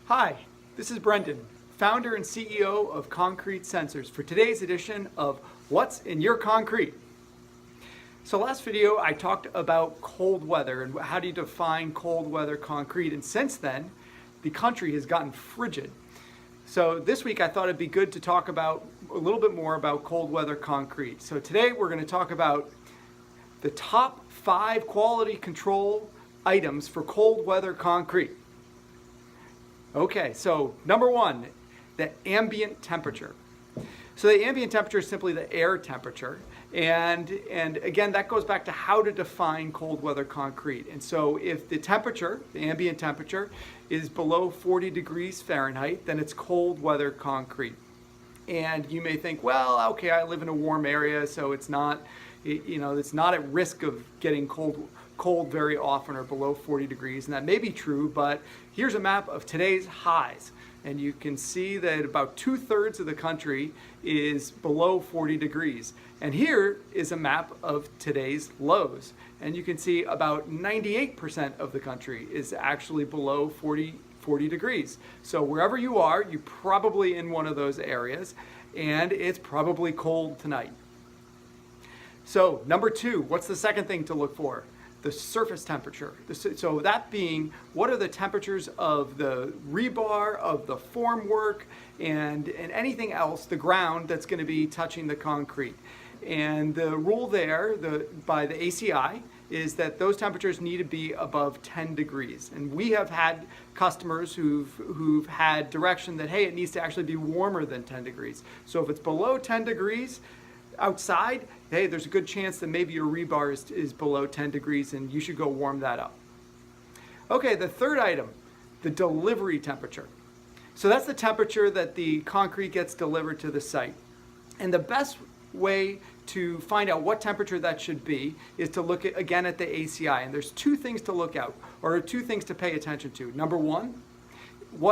Hi, this is Brendan, founder and CEO of Concrete Sensors, for today's edition of What's in Your Concrete? So last video I talked about cold weather and how do you define cold weather concrete, and since then the country has gotten frigid. So this week I thought it'd be good to talk about a little bit more about cold weather concrete. So today we're going to talk about the top 5 quality control items for cold weather concrete. Okay, so number 1, the ambient temperature. So the ambient temperature is simply the air temperature, and again that goes back to how to define cold weather concrete. And so if the temperature, the ambient temperature, is below 40 degrees Fahrenheit, then it's cold weather concrete. And you may think, well, okay, I live in a warm area, so it's not, it's not at risk of getting cold very often or below 40 degrees, and that may be true, but here's a map of today's highs, and you can see that about 2/3 of the country is below 40 degrees. And here is a map of today's lows, and you can see about 98% of the country is actually below 40 degrees. So wherever you are, you're probably in one of those areas, and it's probably cold tonight. So number 2, what's the second thing to look for? The surface temperature. So that being, what are the temperatures of the rebar, of the formwork, and anything else, the ground that's going to be touching the concrete. And the rule there, by the ACI, is that those temperatures need to be above 10 degrees. And we have had customers who've had direction that, hey, it needs to actually be warmer than 10 degrees. So if it's below 10 degrees, outside, hey, there's a good chance that maybe your rebar is below 10 degrees and you should go warm that up. Okay, the third item, the delivery temperature. So that's the temperature that the concrete gets delivered to the site. And the best way to find out what temperature that should be is to look again at the ACI. And there's 2 things to look out, or 2 things to pay attention to. Number 1,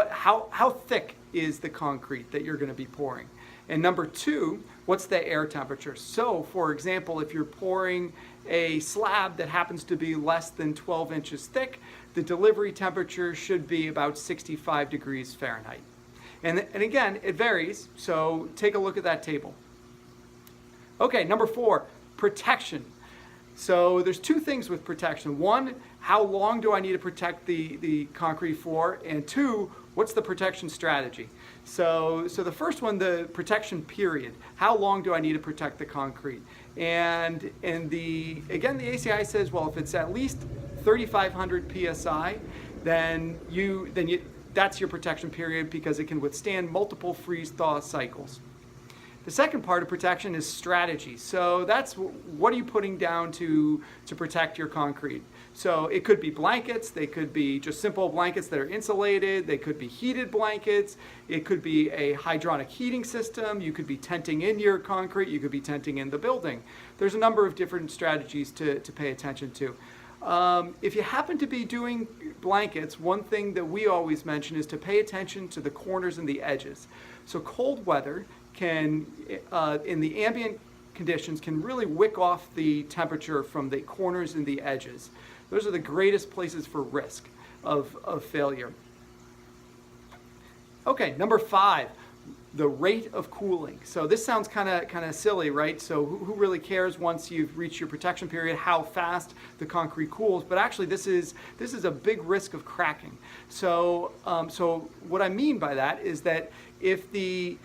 how thick is the concrete that you're going to be pouring? And number 2, what's the air temperature? So, for example, if you're pouring a slab that happens to be less than 12 inches thick, the delivery temperature should be about 65 degrees Fahrenheit. And again, it varies, so take a look at that table. Okay, number 4, protection. So there's 2 things with protection. 1, how long do I need to protect the concrete for? And 2, what's the protection strategy? So the first one, the protection period. How long do I need to protect the concrete? And again, the ACI says, well, if it's at least 3,500 psi, then that's your protection period because it can withstand multiple freeze-thaw cycles. The second part of protection is strategy. So that's what are you putting down to protect your concrete. So it could be blankets, they could be just simple blankets that are insulated, they could be heated blankets, it could be a hydronic heating system, you could be tenting in your concrete, you could be tenting in the building. There's a number of different strategies to pay attention to. If you happen to be doing blankets, one thing that we always mention is to pay attention to the corners and the edges. So cold weather can, in the ambient conditions, can really wick off the temperature from the corners and the edges. Those are the greatest places for risk of failure. Okay, number 5, the rate of cooling. So this sounds kind of silly, right? So who really cares once you've reached your protection period how fast the concrete cools? But actually, this is a big risk of cracking. So what I mean by that is that if the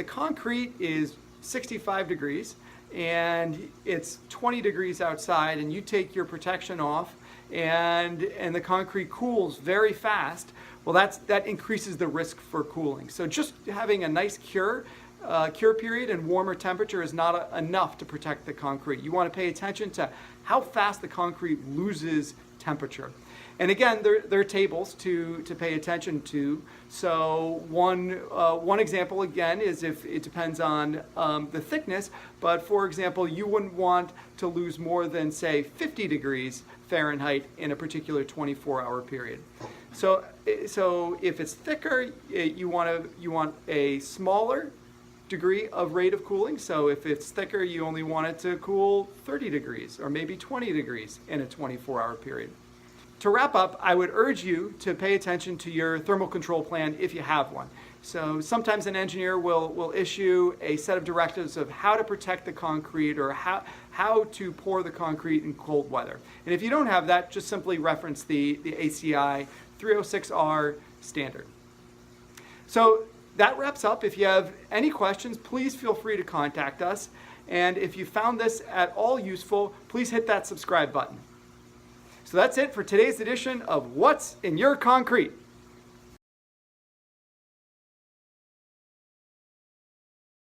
concrete is 65 degrees and it's 20 degrees outside and you take your protection off and the concrete cools very fast, well, that increases the risk for cooling. So just having a nice cure period and warmer temperature is not enough to protect the concrete. You want to pay attention to how fast the concrete loses temperature. And again, there are tables to pay attention to. So one example again is if it depends on the thickness, but for example, you wouldn't want to lose more than say 50 degrees Fahrenheit in a particular 24-hour period. So if it's thicker, you want a smaller degree of rate of cooling. So if it's thicker, you only want it to cool 30 degrees or maybe 20 degrees in a 24-hour period. To wrap up, I would urge you to pay attention to your thermal control plan if you have one. So sometimes an engineer will issue a set of directives of how to protect the concrete or how to pour the concrete in cold weather. And if you don't have that, just simply reference the ACI 306R standard. So that wraps up. If you have any questions, please feel free to contact us. And if you found this at all useful, please hit that subscribe button. So that's it for today's edition of What's in Your Concrete?